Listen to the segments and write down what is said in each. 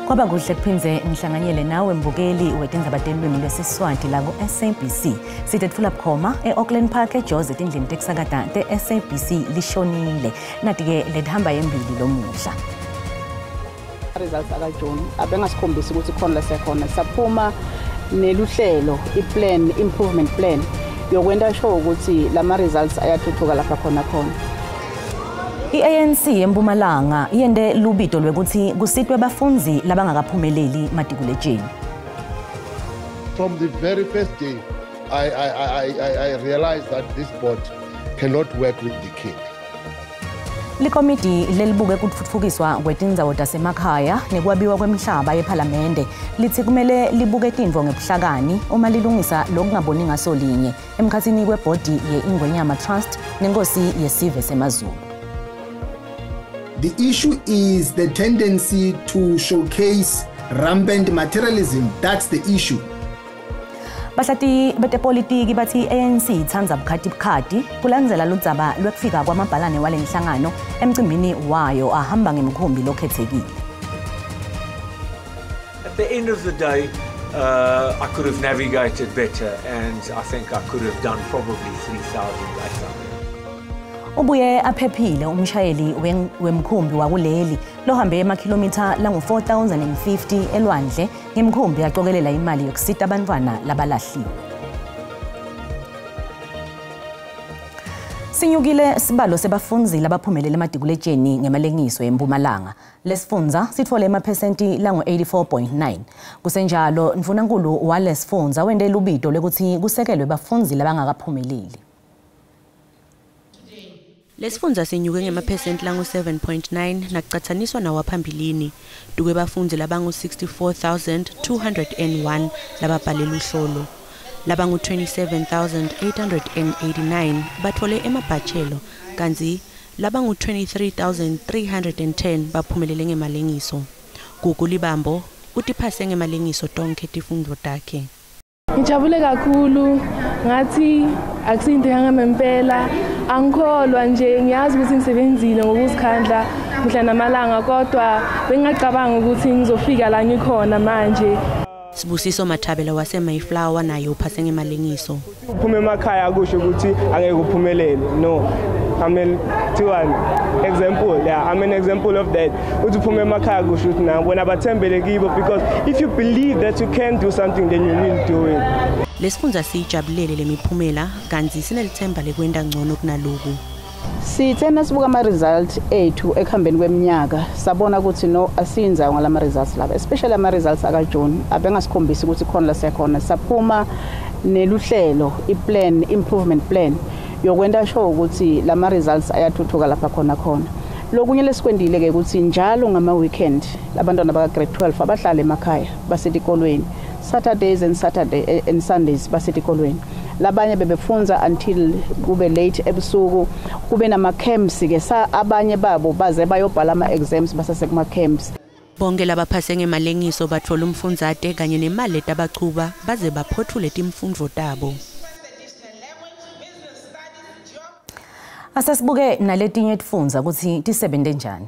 Kwaba kuhle kuphindze ngihlanganyele nawe mbukeli wetindzaba telwimi lwesiswati la ku SABC. Sithetfula bukhoma eAuckland Park eJozi etindlini tekusakata te-SABC lishonile. Nathi-ke lethamba yembili lomuhla. Results akaJoni abengasikhombisa ukuthi khona la sekhona saphuma neluhlelo iplan improvement plan yokwenta sure ukuthi lama results ayathuthuka lapha khona. I-ANC eMpumalanga yende lubito lwekuthi kusitwe bafundzi labangakaphumeleli matikuletsheni. From the very first day, I realized that this board cannot work with the king. Likomiti lelibuke kutfutfukiswa kwetindzawo tasemakhaya nekwabiwa kwemhlaba yePhalamende lithi kumele libuke tintfo ngebuhlakani uma lilungisa lokungaboni ngaso linye emkhatsini kwebhodi ye-Ingwenyama Trust nenkosi yesive seMazulu. The issue is the tendency to showcase rampant materialism. That's the issue. Bahlati betepolitiki bathi ANC itsandza bukhati kulandzela ludzaba lwekufika kwamabhalane wale nhlangano emcimbini wayo ahamba ngemkhumbi lokhetsekile. At the end of the day, I could have navigated better and I think I could have done probably 3,800. Ubuye aphephile umshayeli wemkhumbi wakuleli lohambe emakhilomitha langu-4,050 elwandle ngemkhumbi aqokelela imali yokusita abantwana labalahliwe. Sinyukile sibalo sebafundzi labaphumelele ematikuletsheni ngemalengiso eMpumalanga. Lesifundza sitfole emaphesenti langu-84.9. Kusenjalo mfunankulu walesifundza wende lubito lekuthi kusekelwe bafundzi labangakaphumeleli. Lesifundza sinyuke ngemaphesenti langu-7.9 nakucatsaniswa nawaphambilini duke bafundzi labangu-64,201 lababhalela uhlolo. Labangu-27,889 bathole emabhachelo kanzi labangu-23,310 baphumelele ngemalengiso. Gugulibambo utiphase ngemalengiso tonkhe tifundvo takhe. Ngijabule kakhulu ngathi akusinto yangamempela angikholwa nje ngiyazi ukuthi ngisebenzile ngokuzikhandla mihla namalanga kodwa bengingacabanga ukuthi ngizofika la ngikhona manje. Sibusiso Mathabela waseMayflower naye uphase ngemalengiso. Uphume emakhaya akusho ukuthi angeke uphumelele. No. I'm an example of that. Uthi uphume emakhaya akusho ukuthi na bona bathembele kibo because if you believe that you can do something then you will do it. Lesifundza sijabulele lemiphumela kanzi sinelithemba lekwenda ngcono kunaloku. Sithena sibuka ama-results ethu ekuhambeni kweminyaka sabona ukuthi no asinza ngalama results laba especially ama results akaJoni abengasikhombisa ukuthi khona la sekhona saphuma neluhlelo iplan improvement plan yokwenta sure ukuthi lama results ayathuthuka lapha khona. Lokunye lesikwendile ke ukuthi njalo ngama weekend abantwana baka grade 12 abahlala emakhaya basetikolweni Saturdays and Sundays basetikolweni. Labanye bebefunza until kube late ebusuku kube nama camps ke abanye babo baze bayobhala ama exams basasekuma camps. Bonke labaphase ngemalengiso bathola umfundzate kanye nemali letabachuba baze baphothule timfundvo tabo. Asasibuke naletinye tifundza ukuthi tisebente njani.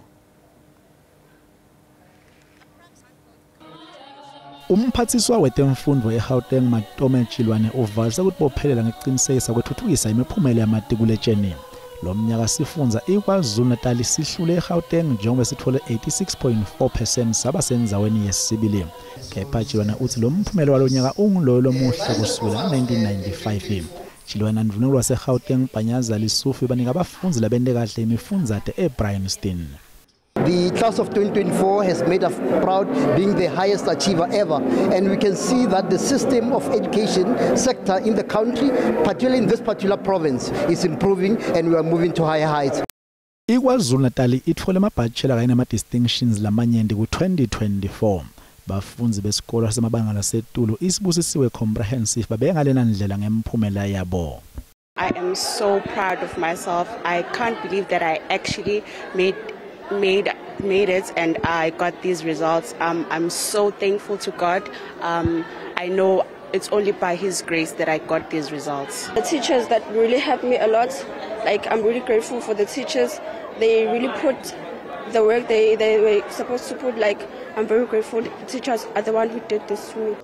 Umphathiswa wetemfundo eGauteng Matome Chilwane uvalisa ukuthi bophelela ngeqinisekisa kwethuthukisa imiphumela yamatikuletsheni. Lo mnyaka sifundza iKwaZulu-Natal sihlule eGauteng njengoba sithole 86.4% sabasendzaweni yesibili. Kepha Chilwane uthi lo mphumela walonyaka unguloyo lomuhle kusukela 1995. Chilwane ndvunulwa waseGauteng Panyaza Lisufi banika abafundzi labente kahle imifundzate eBryanston. The class of 2024 has made us proud being the highest achiever ever, and we can see that the system of education sector in the country, particularly in this particular province, is improving and we are moving to higher heights. iKwaZulu-Natal ithole amabhachela kanye nama-distinctions lamanyenti ku-2024. Bafundzi besikolo sasemabanga lasetulu isibusisiwe comprehensive babengalena ndlela ngemphumela yabo. I am so proud of myself. I can't believe that I actually made it and I got these results. I'm so thankful to God. I know it's only by His grace that I got these results. The teachers that really helped me a lot. Like I'm really grateful for the teachers. They really put the work they were supposed to put. Like, I'm very grateful. The teachers are the one who did this to me.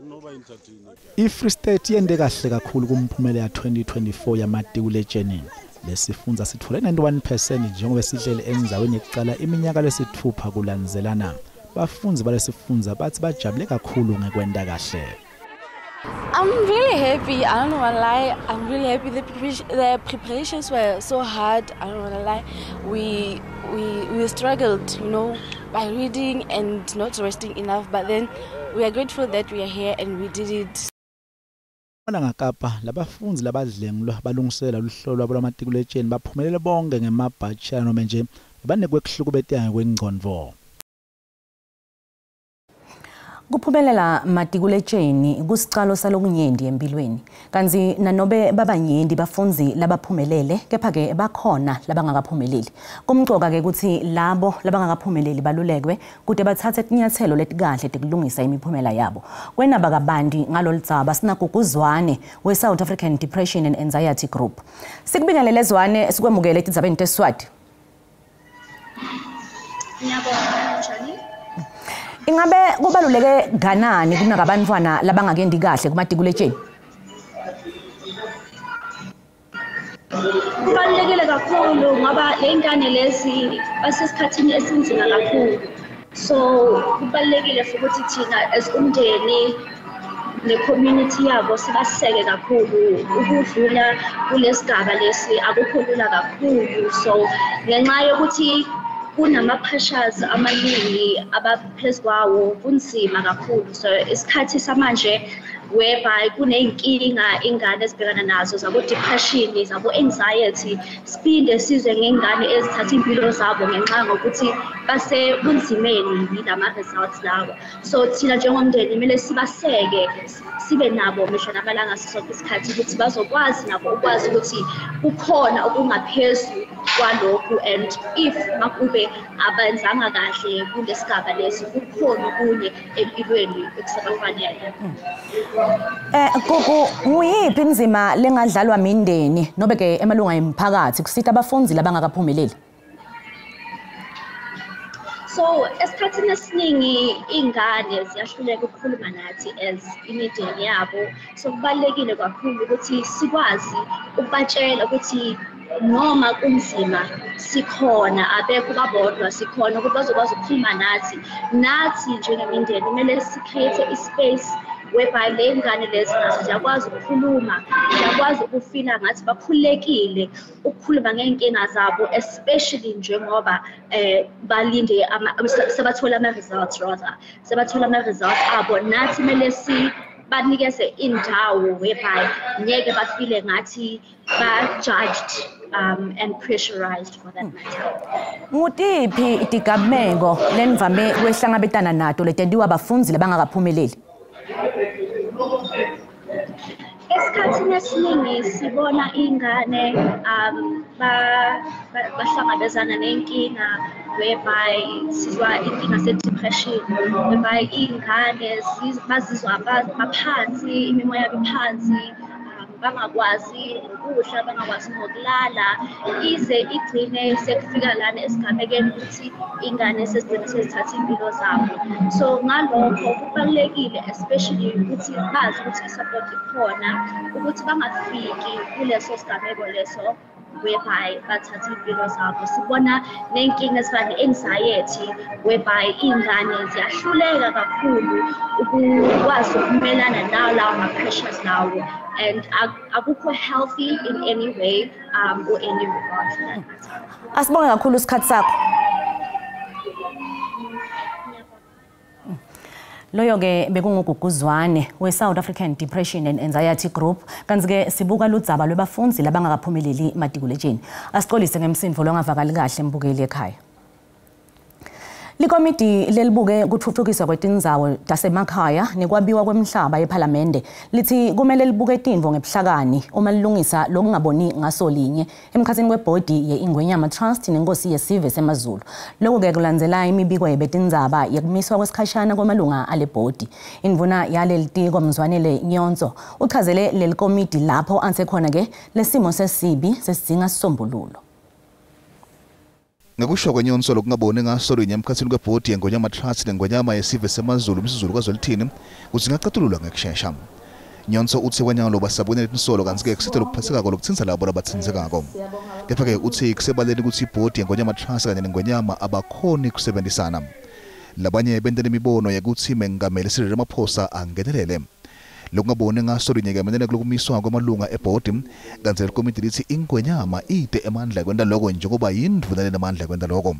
I-Free State yende kahle kakhulu kumphumela ya 2024 yamatikuletsheni. Lesifundza sithole 91% njengoba sidlele endzaweni yokuqala iminyaka lesithupha kulandzelana. Bafundzi balesifundza bathi bajabule kakhulu ngekwenda kahle. I'm really happy. I don't want to lie. I'm really happy. The preparations were so hard. I don't want to lie. We struggled, you know, by reading and not resting enough. But then we are grateful that we are here and we did it. Ngakapa labafundzi labadlengulwa balungiselela luhlolo lwabo lwamatikuletsheni baphumelele bonke ngemabhachela noma nje banekwe kuhlukubetanga kwengqondo. Kuphumelela matikuletsheni kusicalo salokunyendi empilweni. Kanzi nanobe babanyendi bafundzi labaphumelele kepha ke bakhona labangakaphumeleli. Kumcoka ke ukuthi labo labangakaphumeleli balulekwe kude bathathe inyathelo letikahle tekulungisa imiphumela yabo. Kwenaba kabandi ngalolidzaba sinaguguzwane we-South African Depression and Anxiety Group. Sikubingelele Zwane sikwemukele etindzabeni teSwati. Ingabe kubaluleke ganani kunakabantwana labangakendi kahle kumatikuletsheni? Kubalulekile kakhulu ngoba lengane lezi basesikhathini esinzima kakhulu. So kubalulekile futhi thina as umndeni ne-community yabo sibaseke kakhulu ukudlula kulesigaba lesi akukhulula kakhulu. So ngenxa yokuthi kunama-pressures amaningi abaphezu kwawo kunzima kakhulu. So isikhathi samanje whereby kuney'nkinga ingane ezibhekana nazo zabo-depression, zabo-anxiety, siphinde sizwe ngey'ngane ezithatha iy'mpilo zabo ngenxa ngokuthi basebunzimeni yilama-results lawo. So thina njengomndeni kumele sibaseke, sibe nabo misho namalanga sonke isikhathi ukuthi bazokwazi nabo ukwazi ukuthi kukhona okungaphezulu kwalokhu, and if makube abenzanga kahle kulesigaba lesi kukhona okunye empilweni ekusabafanele. Gogo, nguyiphi inzima lengadlalwa mindeni nobe ke emalunga emphakathi kusita abafundzi labangakaphumeleli? So esikhathini esiningi ingane ziyahluleka ukukhuluma nathi as imindeni yabo. So kubalulekile kakhulu ukuthi sikwazi ukubatshela ukuthi noma kunzima sikhona, abekho babodwa, sikhona ukuthi bazokwazi ukukhuluma nathi njengemindeni kumele si-create i-space whereby le ngane lezi nazo ziyakwazi ukukhuluma, ziyakwazi ukufila ngathi bakhululekile ukukhuluma ngey'nkinga zabo, especially njengoba balinde sebathola ama-results sebathola ama-results abo. Nathi kumele banikeze indawo whereby ngeke bafile ngathi ba-judged and pressurized for that matter. Ngutiphi itigameko lenivame kwehlangabetana nato letentiwa abafundzi labangakaphumeleli? Esikhathini esiningi sibona ingane bahlangabezana nenkinga whereby sizwa inkinga se-depression, whereby iy'ngane bazizwa baphansi, imimoya yabo iphansi, bangakwazi ukudla, bangakwazi nokulala, ize igcine sekufika lana esigabekeni ukuthi ingane sezigcine sezithatha iy'mpilo zabo. So ngalokho kubalulekile especially ukuthi bazi ukuthi i-support ikhona, ukuthi bangafiki kuleso sigabeko leso whereby bathatha iy'mpilo zabo. Sibona nenkinga ezifana ne-anxiety whereby iy'ngane ziyahluleka kakhulu ukukwazi ukumelana nawo lawo ma-pressures lawo, and akukho healthy in any way or any regard for that matter. Asibonge kakhulu isikhathi sakho. Loyo ke bekunguguguzwane we-South African Depression and Anxiety Group. Kanti ke sibuka ludzaba lwebafundzi labangakaphumeleli matikuletsheni. Asiqolise ngemsindvo longavakali kahle mbukeli ekhaya. Likomiti lelibuke kutfutfukiswa kwetindzawo tasemakhaya nekwabiwa kwemhlaba yePhalamende lithi kumele libuke tintfo ngebuhlakani uma lilungisa lokungaboni ngaso linye emkhatsini webhodi ye-Ingwenyama Trust nenkosi yesive seMazulu. Lokhu ke kulandzela imibiko yebetindzaba yekumiswa kwesikhashana kwamalunga ale bhodi. Indvuna yaleli tiko Mzwanele Nyonzo uchazele leli komiti lapho anse khona ke lesimo sesibi sesidinga sisombululo. Ngakusho kwenyonso lokungaboni ngaso emkhathini kwebhodi yeNgonyama Trust neNgonyama yesive semaZulu umsizulu kwaZolithini kuthi ngaqatululwa ngekusheshsha. Nyonso uthi kwanyalo basabonela insolo kanti-ke kusitha lokuphatheka lokuthinza labo labathinzekako. Kepha-ke uthi kusebaleni ukuthi ibhodi yeNgonyama Trust kanye neNgonyama abakhoni kusebenzisana. Labanye bentela imibono yokuthi mengameli Cyril Ramaphosa angenelele. Lokungaboni ngaso ngemenene kumiswa kwamalunga ebhodi kanti lekomiti lithi iNgonyama ide emandla kwenda lokho njengoba yindvuna lenamandla kwenda lokho.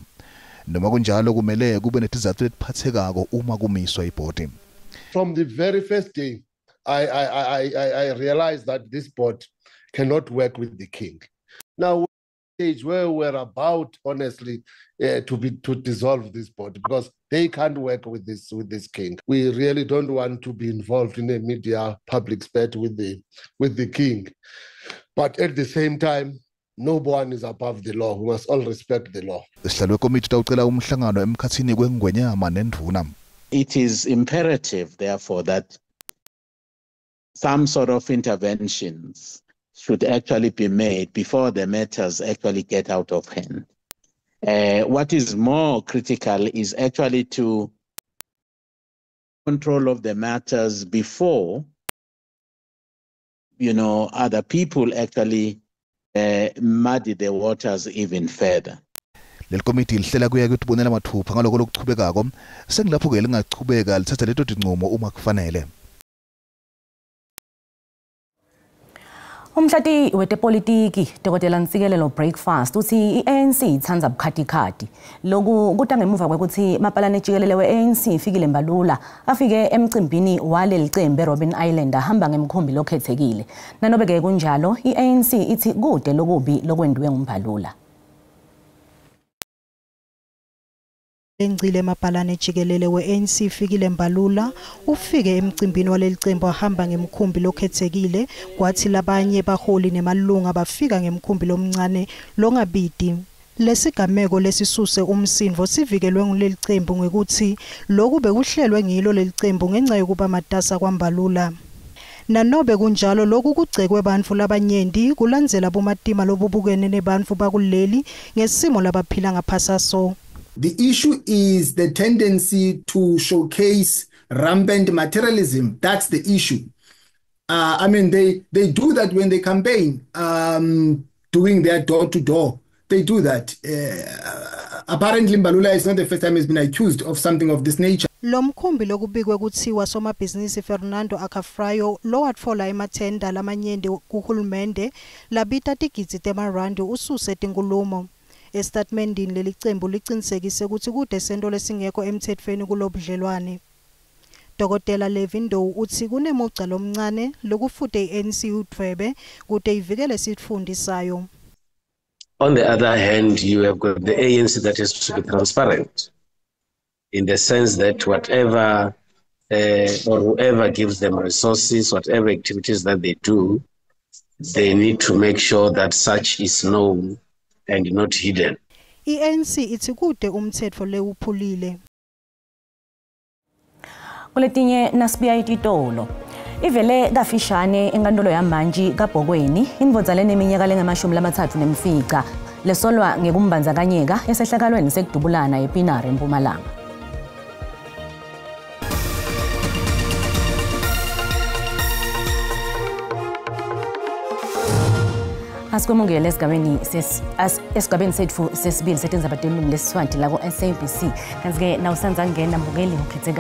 Noma kunjalo kumele kube netizathu letiphathekako uma kumiswa ibhodi. From the very first day I realized that this board cannot work with the king. Now, stage where we're about, honestly, to dissolve this board because they can't work with this king. We really don't want to be involved in a media public spat with the king, but at the same time, no one is above the law. We must all respect the law. It is imperative, therefore, that some sort of interventions should actually be made before the matters actually get out of hand. What is more critical is actually to control of the matters before, other people actually muddy the waters even further. Leli komiti lihlela kuya kutibonela mathupha ngaloko lokuchubekako sengilapho ke lingachubeka lithatha leto dinqumo uma kufanele. Umhlati wetepolitiki Dr. Ntsikelelo Breakfast uthi iANC ithanda bukhatikhati lokhu kuta ngemuva kwekuthi mapalane jikelele weANC ifikile Mbalula afike emcimbini waleli cembe Robben Island ahamba ngemkhumbi lokhethekile nanobe ke kunjalo iANC ithi kude lokubi lokwendiwe nguMbalula. Engcile mapalane jikelele weANC ifikile Mbalula ufike emcimbini waleli cembe ahamba ngemkhumbi lokhethekile kwathi labanye baholi nemalunga bafika ngemkhumbi lomncane longabidi. Lesigameko lesisuse umsindvo sivikelwe nguleli cembu ngekuthi lokhu bekuhlelwe ngilo leli cembu ngenxa yokuba matasa kwaMbalula. Nanobe kunjalo lokhu kugcekwe bantfu labanyenti kulandzela bomatima lobubukene nebantfu bakuleli ngesimo labaphila ngaphasaso. The issue is the tendency to showcase rampant materialism. That's the issue. I mean, they do that when they campaign, doing their door-to-door. They do that. Apparently, Mbalula is not the first time he's been accused of something of this nature. Lomkhumbi lokubikwe kuthiwa somabhizinisi Fernando Acafrayo lo watfola emathenda lamanyenti kuhulumende labita tigidzi temarandi ususe tinkulumo. Estatementini leli cembu liqinisekise ukuthi kude sento lesingekho emthethweni kulobudlelwane. Dr. Levindo uthi kunemuca lomncane lokufute iANC udwebe kude ivikele sitfundisayo. On the other hand, you have got the ANC that has to be transparent in the sense that whatever or whoever gives them resources, whatever activities that they do, they need to make sure that such is known and not hidden. iANC ithi kude umthetho lewuphulile. Kuletinye nasibiya ititolo. Ivele kafishane enkantolo yamanje kaBhokweni indvodza leneminyaka lengama-30 nemfica lesolwa ngekumbandzakanyeka esehlakalweni sekudubulana ePinari eMpumalanga. Asikwemongela esigabeni sethu sesibili setenza abatelungu lesiswati la ku-SABC kanti-ke nawusanza ngena mbukeli ukhethe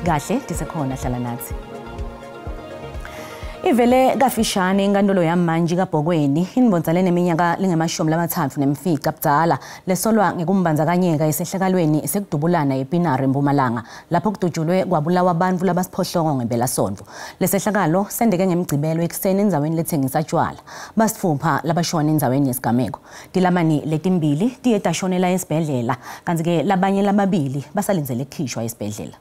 kahle tisekhona hlala nathi. Ivele kafishane enkantolo yamanje kaBhokweni indvodza leneminyaka lengama-30 nemfica budzala lesolwa ngekumbandzakanyeka esehlakalweni sekudubulana ePinari eMpumalanga lapho kudutshulwe kwabulawa abantu labasiphohlongo ngempelasonto. Lesehlakalo sendeke ngemgcibelo ekuseni endzaweni lethengisa tshwala basitfupha labashona endzaweni yesigameko. Tilamani letimbili tiye tashonela esibhedlela kanti-ke labanye lababili basalindzele kukhishwa esibhedlela.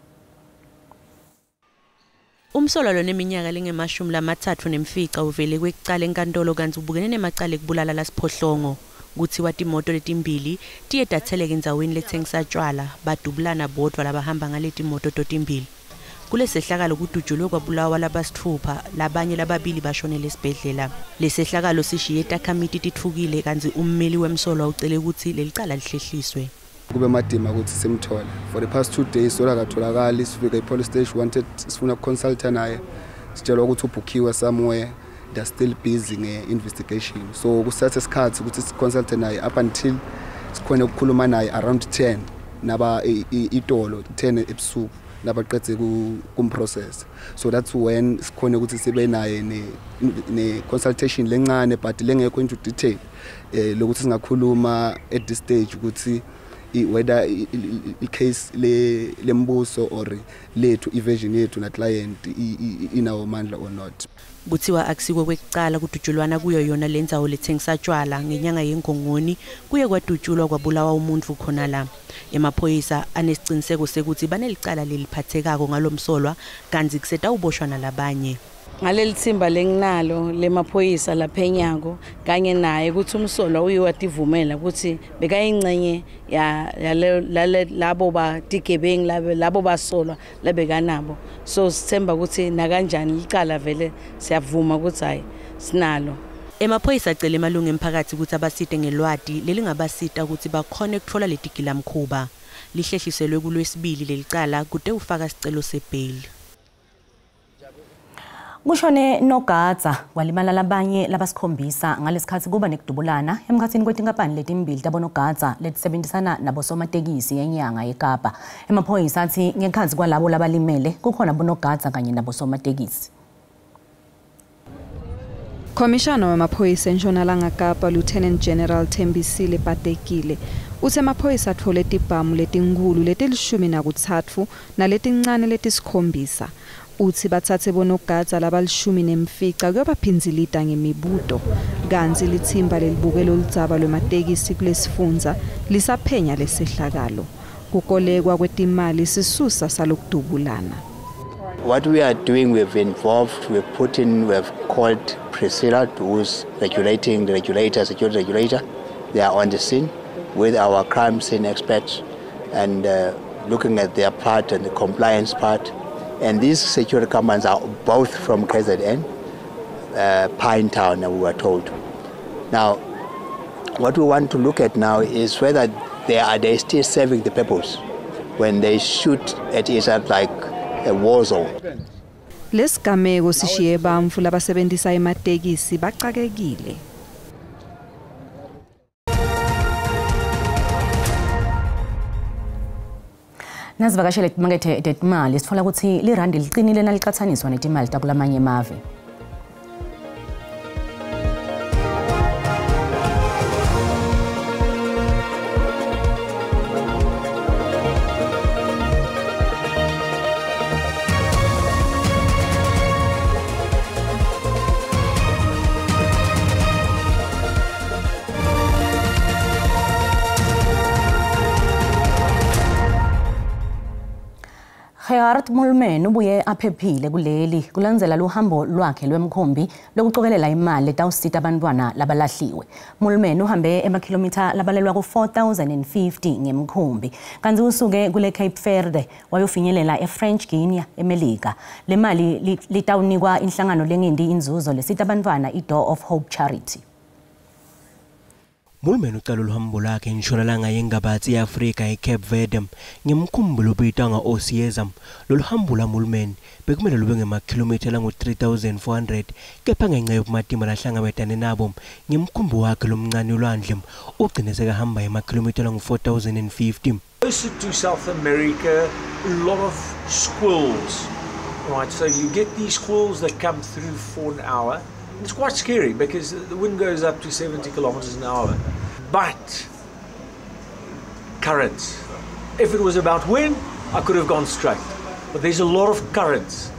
Umsolwa neminyaka lengama-30 nemfica uvele kwekucala enkantolo kanti ubukene nemacala ekubulala lasiphohlongo kuthiwa timoto letimbili tiye tatheleka endzaweni lethengisa tshwala badubulana bodwa labahamba ngaleti moto totimbili. kulesehlakalo kudutshulwe kwabulawa labasithupha labanye lababili bashonela esibhedlela. Lesehlakalo sishiye etakhamiti tithukile kanti ummeli wemsolwa ucele ukuthi lelicala lihlehliswe. Kube madima ukuthi simthole. For the past 2 days sola katholakali sifika epolice station wanted sifuna consulta naye. Sitshela ukuthi ubhukiwe somewhere. They're still busy nge-investigation. So kusathe isikhathi ukuthi siconsulte naye up until sikhona ukukhuluma naye around 10 naba itolo 10 ebusuku nabaqedze kumprocess. So that's when sikhona ukuthi sibe naye ne consultation lencane but lengekho into detail lokuthi singakhuluma at this stage ukuthi whether i-case lembuso or lethu evasion yethu na client inawo mandla or not. Kuthiwa akusikwe kwekucala kudutshulwana kuyo yona lendzawo lethengisa tshwala ngenyanga yeNgongoni kuye kwadutshulwa kwabulawa umuntu khona la. Emaphoyisa anesiciniseko sekuthi banelicala leliphathekako ngalomsolwa kanti kuseta uboshwana labanye. Ngaleli thimba lenginalo lemaphoyisa laphenyako kanye naye ukuthi umsolwa uyiwativumela ukuthi bekayingcenye ya labo ba tigebengu labo basolwa labekanabo. So sithemba ukuthi na kanjani licala vele siyavuma ukuthi hayi sinalo. Emaphoyisa acela emalungu emphakathi ukuthi abasite ngelwadi lelingabasita ukuthi bakhone ukuthola letigilamkhuba. Lihlehliselwe kulwesibili lelicala kude ufaka sicelo sebail. Kushone noGatsa walimala labanye labasikhombisa ngalesikhathi kuba nekudubulana emkhathini kwetinkampani letimbili tabonoGatsa letisebenzisana nabosomatekisi yenyanga eKapa. Emaphoyisa athi ngekhansi kwalabo labalimele kukhona bonoGatsa kanye nabosomatekisi. Commissioner wemaphoyisa eNtshonalanga Kapa Lieutenant General Thembisile Patekile uthe amaphoyisa athole tibhamu letinkulu letilishumi naletincane letisikhombisa. Uthi bathathe bonoGatsa labalishumi nemfica kuyobaphinzilita ngemibuto kanti lithimba lelibukelo ludzaba lwematekisi kulesifundza lisaphenya lesehlakalo kukolekwa kwetimali sisusa salokudubulana. What we are doing, we've called Priscilla, who's regulating the regulator, security regulator. They are on the scene with our crime scene experts and looking at their part and the compliance part. And these security companies are both from KZN, Pine Town, we were told. Now, what we want to look at now is whether they still serving the purpose when they shoot at each other like a war zone. Lesigameko sishiye bamfu labasebenzisa ematekisi baqakekile. Nazivakashele timakethe tetimali sithola ukuthi lirandi liqinile naliqathaniswa netimali takulamanye emave. Gerard Mulmen ubuye aphephile kuleli kulandzela luhambo lwakhe lwemkhombi lokucokelela imali letawusita abantwana labalahliwe. Mulmen uhambe emakhilomitha labalelwa ku-4050 ngemkhombi kanti usuke kule Cape Verde wayofinyelela eFrench Guiana eMelika. Le mali litawunikwa inhlangano lengendi inzuzo lesita abantwana iDoor of Hope Charity. Mulmen uqala uhambo lakhe eNtshonalanga yengabathi yeAfrika eCape Verde ngemkhumbulo obitwa nga-Osieza. Lolu hambo la Mulmen bekumele lube ngemakhilomitha langu-3400 kepha ngenxa yokumatima lahlangabetane nabo ngemkhumbi wakhe lomncane olwandle ugcine sekahamba emakhilomitha langu-4050. Closer to South America, a lot of squalls, right? So you get these squalls that come through for an hour. It's quite scary because the wind goes up to 70 kilometers an hour. But currents. If it was about wind, I could have gone straight. But there's a lot of currents,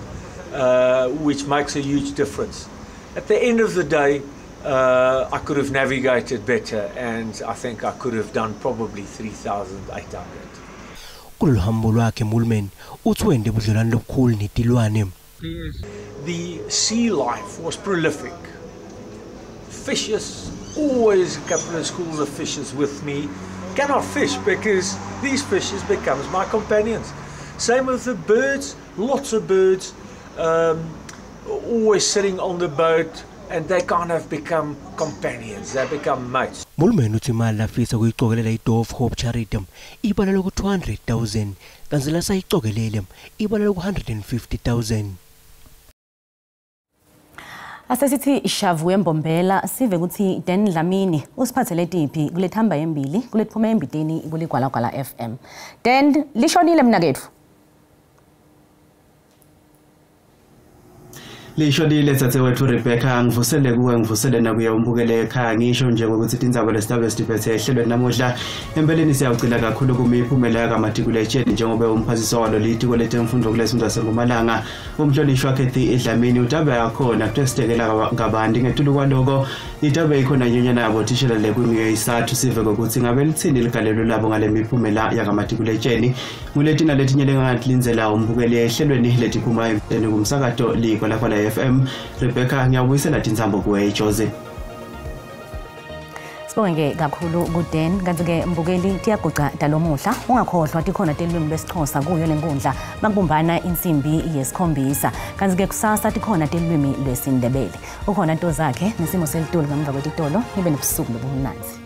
which makes a huge difference. At the end of the day, I could have navigated better, and I think I could have done probably 3,800. Kulolu hambo lwakhe Mulmen uthwende budlelwane lobukhulu netilwane. The sea life was prolific. Fishes, always a couple of schools of fishes with me. Cannot fish because these fishes becomes my companions. Same with the birds, lots of birds, always sitting on the boat, and they kind of become companions, they become mates. Mulumeni uthi imali lafisa kuyicokelela iDoor of Hope Charity ibalelwe ku 200,000 kanti la sayicokelele ibalelwe ku 150,000. Asesithi ishavu embombela sive ukuthi Dan Dlamini usiphathele tiphi kule thamba yembili kule phuma embiteni kuligwalagwala FM. Dan lishonile mnakethu. Lishonile tsatewethu Rebecca ngivusele kuwe ngivusele nakuye umbukele ekhaya ngisho nje ukuthi indzaba lesitabe sitiphethe ehlelweni namuhla empeleni siyawucila kakhulu kumiphumela yakamatriculation njengoba umphathiswa walo litiko letemfundo kulesifunda saseMpumalanga umhlonishwa Kathy Dlamini utabe yakhona kusitekela ngabantu ngetulu kwaloko itabe ikhona nyonyana yabo thishela lekwimiyo isathu sive ukuthi ngabe lithini ligalelo labo ngale miphumela yakamatriculation nguletina letinye lengalinzela umbukele ehlelweni letiphuma empeleni kumsakato likwala FM. Rebecca ngiyabuyisela tinzambo kuwe Jose. Sibonge kakhulu kuDen kanti ke mbukeli tiyaguca dalomuhla ungakhohlwa tikhona telwimi lwesiXhosa kuyo lenkundla bakubumbana insimbi yesikhombisa kanti ke kusasa tikhona telwimi lwesindebele ukhona into zakhe nesimo selitolo ngemva kwetitolo nibe nobusuku lobumnanzi.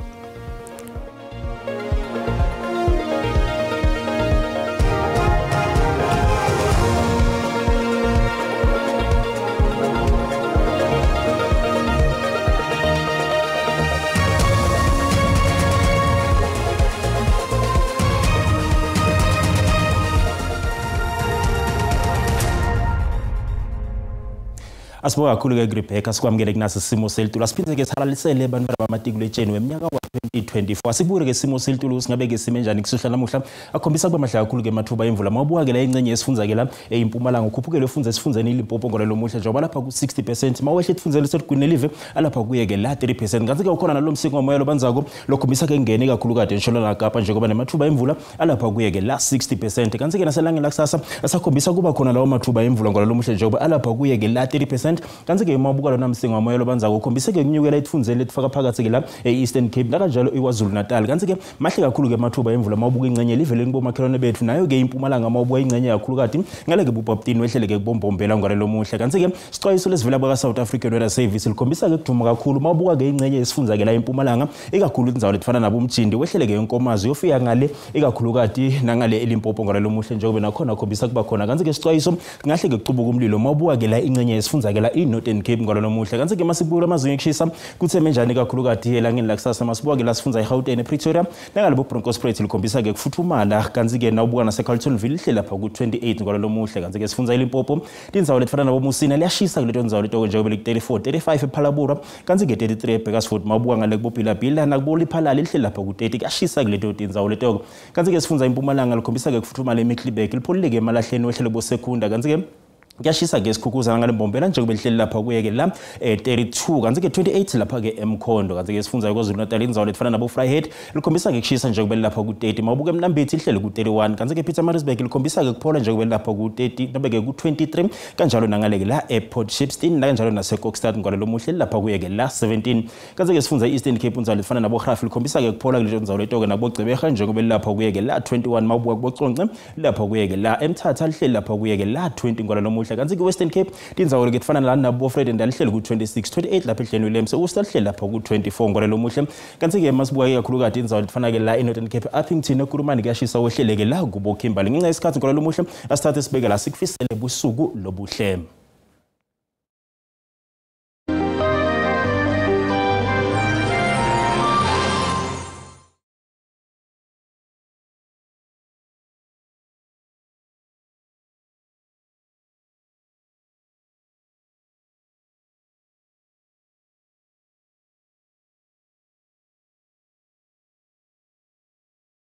Asibuka kakhulu ke Rebecca sikwamukele kunasi simo selitulo asiphinde ke salalisele abantu abamatriculation weminyaka wa 2024 sibuke ke simo selitulo singabe ke sime njani kusuhla namuhla akhombisa kuba mahle kakhulu ke mathuba emvula mabuka ke la ingcenye esifunza ke la eimpumalanga ukhuphukele ufunza esifundeni iLimpopo ngolo muhla njengoba lapha ku 60% mawehle tifundele seGwinelive alapha kuye ke la 30% kanti ke ukhona nalomsiko ngomoya lobanzako lokhombisa ke ngene kakhulu kade eNtshonalanga Kapa njengoba nemathuba emvula alapha kuye ke la 60% kanti ke naselangeni lakusasa asakhombisa kuba khona lawo mathuba emvula ngolo muhla njengoba alapha kuye ke la 30% kanti ke mabuka lona msingo ngomoya lobanzako ukhombisa ke kunyukela itifundzele etifaka phakathi ke la eEastern Cape nakanjalo eKwaZulu Natal kanti ke mahle kakhulu ke mathuba emvula mabuka ingcenye livele ngomakhelwane bethu nayo ke impumalanga mabuka ingcenye kakhulu kati ngale ke bubaptini wehlele ke kubombombela ngalo muhle kanti ke sixwayiso lesivela baka South African Weather Service likhombisa ke kuduma kakhulu mabuka ke ingcenye esifunza ke la impumalanga ekakhulu indzawo lefana nabo umjindi wehlele ke inkomazi yofika ngale ekakhulu kati nangale eLimpopo ngalo muhle njengoba nakhona khombisa kuba khona kanti ke sixwayiso ngahle ke kucubuka umlilo mabuka ke la ingcenye esifunza ke la Northern Cape ngalo muhle kanti ke masibukela amazinga ekushisa kutheme njani kakhulu kade elangeni lakusasa masibuka ke la sifunza eGauteng ePretoria nangale bo Bronkhorstspruit likhombisa ke kufuthumala kanti ke nawubuka naseCarltonville hle lapha ku 28 ngalo muhle kanti ke sifunza eLimpopo indzawo lefana nabo Musina liyashisa kuleto ndzawo letoko njengoba li 34 35 ePhalabura kanti ke 33 eBekersford mabuka ngale kubopilabhila nakuboliPhalala hle lapha ku 30 kuyashisa kuleto ndzawo letoko kanti ke sifunza impumalanga likhombisa ke kufuthumala eMiddleburg lipholile ke emalahleni wehlele boSekunda kanti ke kuyashisa ke sikhukhuza ngale mbombela njengoba lihleli lapha kuye ke la 32 kanti ke 28 lapha ke eMkhondo kanti ke sifunza KwaZulu Natal indzawo lefana nabo Vryheid likhombisa ke kushisa njengoba lapha ku 30 mabuke eMnambithi lihleli ku 31 kanti ke Pietermaritzburg likhombisa ke kuphola njengoba lapha ku 30 nobe ke ku 23 kanjalo nangale ke la Port Shepstone kanjalo naseKokstad ngalo muhle lapha kuye ke la 17 kanti ke sifunza Eastern Cape indzawo lefana nabo Graf likhombisa ke kuphola kuleto ndzawo letoko nabo Gcebeka njengoba lapha kuye ke la 21 mabuka kuBoconce lapha kuye ke la eMthatha lihleli lapha kuye ke la 20 ngalo muhle kanti ke Western Cape indzawo ke kufana la nabo Fred ndalihleli ku 26 28 lapha ehleni Williams uStalihleli lapha ku 24 ngalo muhle kanti ke masibuka ke kakhulu kade indzawo lifana ke la eNorthern Cape Uppington eKurumani kuyashisa wehlele ke la kubo Kimberley ngenxa yesikhathi ngalo muhle asithathe sibeke la sikufisele busuku lobuhle.